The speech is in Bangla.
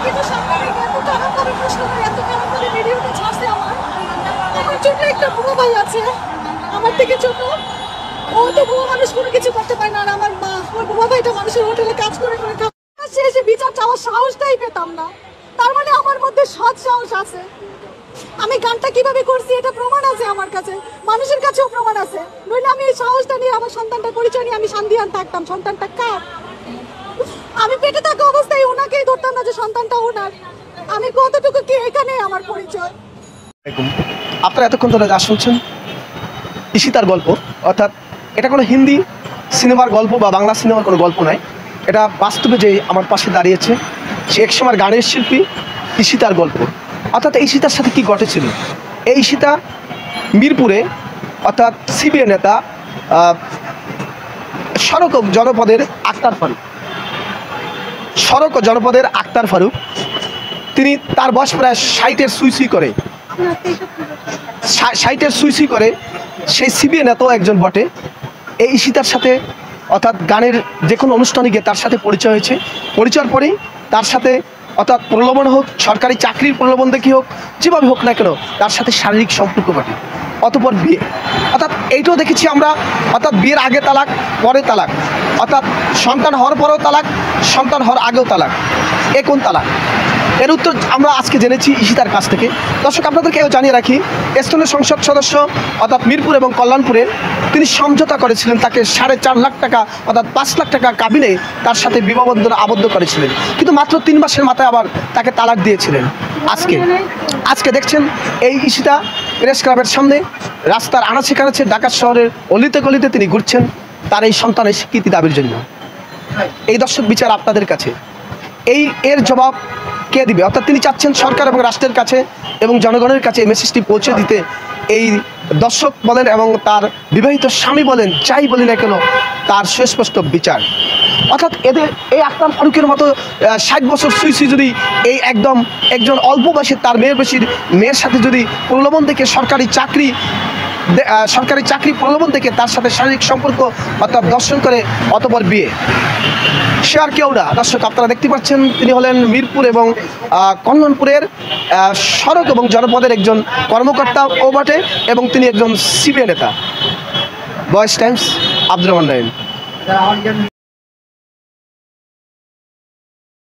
কিন্তু সাংবাদিক এত খারাপ করে প্রশ্ন করে, এত খারাপ করে ভিডিওটা ছাড়ছে। আমার ছোট একটা বুড়ো ভাই আছে, আমার থেকে ছোট। ও তো বুড়ো মানুষ, কোনো কিছু করতে পারে না। আর আমার মা, আমার বুড়ো ভাইটা মানুষের হোটেলে কাজ করে করে শেষে বিচার চাওয়ার সাহসটাই পেতাম না। তার মানে আমার মধ্যে সৎ সাহস আছে। আমি গানটা কিভাবে করছি এটা প্রমাণ আছে আমার কাছে, মানুষের কাছেও প্রমাণ আছে। নইলে আমি এই সাহসটা নিয়ে আমার সন্তানটার পরিচয় নিয়ে আমি শান্তিহান থাকতাম। সন্তানটা কার? আমি পেটে থাকা অবস্থায় ওনাকেই ধরতাম না যে সন্তানটা ওনার। আমি কতটুকু কি এখানে আমার পরিচয়। আপনারা এতক্ষণ ধরে যা শুনছেন ঈশিতার গল্প, অর্থাৎ এটা কোনো হিন্দি সিনেমার গল্প বা বাংলা সিনেমার কোনো গল্প নয়। এটা বাস্তবে যে আমার পাশে দাঁড়িয়েছে সে একসময় গানের শিল্পী ঈশিতার গল্প। অর্থাৎ এই ঈশিতার সাথে কি ঘটেছিল? এই ঈশিতা মিরপুরে, অর্থাৎ সিবিআই নেতা সড়ক জনপদের আক্তার ফারুক, তিনি তার বয়স প্রায় 60-এর সুইসুই করে, সেই সিবিআই নেতাও একজন বটে। এই ঈশিতার সাথে অর্থাৎ গানের যে কোনো অনুষ্ঠানে গিয়ে তার সাথে পরিচয় হয়েছে। পরিচয়ের পরেই তার সাথে অর্থাৎ প্রলোভন হোক, সরকারি চাকরির প্রলোভন দেখি হোক, যেভাবে হোক না কেন তার সাথে শারীরিক সম্পর্ক ঘটে। অতঃপর বিয়ে, অর্থাৎ এইটাও দেখেছি আমরা, অর্থাৎ বিয়ের আগে তালাক, পরে তালাক, অর্থাৎ সন্তান হওয়ার পরেও তালাক, সন্তান হওয়ার আগেও তালাক। এ কোন তালাক? এর উত্তর আমরা আজকে জেনেছি ঈশিতার কাছ থেকে। দর্শক, আপনাদেরকে এও জানিয়ে রাখি, স্থানীয় সংসদ সদস্য অর্থাৎ মিরপুর এবং কল্যাণপুরে তিনি সমঝোতা করেছিলেন, তাকে 4.5 লাখ টাকা অর্থাৎ 5 লাখ টাকা কাবিনে তার সাথে বিবাহ বন্ধনে আবদ্ধ করেছিলেন, কিন্তু মাত্র 3 মাসের মাথায় আবার তাকে তালাক দিয়েছিলেন। আজকে দেখছেন এই ঈশিতা প্রেস ক্লাবের সামনে রাস্তার আনাচে কানাচে ঢাকা শহরের অলিতে গলিতে তিনি ঘুরছেন তার এই সন্তানের স্বীকৃতি দাবির জন্য। এই দর্শক বিচার আপনাদের কাছে, এর জবাব কে দিবে? অর্থাৎ তিনি চাচ্ছেন সরকার এবং রাষ্ট্রের কাছে এবং জনগণের কাছে এই মেসেজটি পৌঁছে দিতে। এই দর্শক বলেন এবং তার বিবাহিত স্বামী বলেন, যাই বলি না কেন, তার সুস্পষ্ট বিচার। অর্থাৎ এই আক্তার ফারুকের মতো 60 বছর সুইসি যদি এই একজন অল্প বয়সে তার মেয়ের সাথে যদি প্রলোভন থেকে সরকারি চাকরি প্রলোভন থেকে তার সাথে শারীরিক সম্পর্ক অর্থাৎ দর্শন করে, অতঃপর বিয়ে, সে আর কেউ না। দর্শক, আপনারা দেখতে পাচ্ছেন তিনি হলেন মিরপুর এবং কল্যাণপুরের সড়ক এবং জনপদের একজন কর্মকর্তা ও বটে, এবং তিনি একজন সিবিআই নেতা। Voice Times, Abdur Rahman.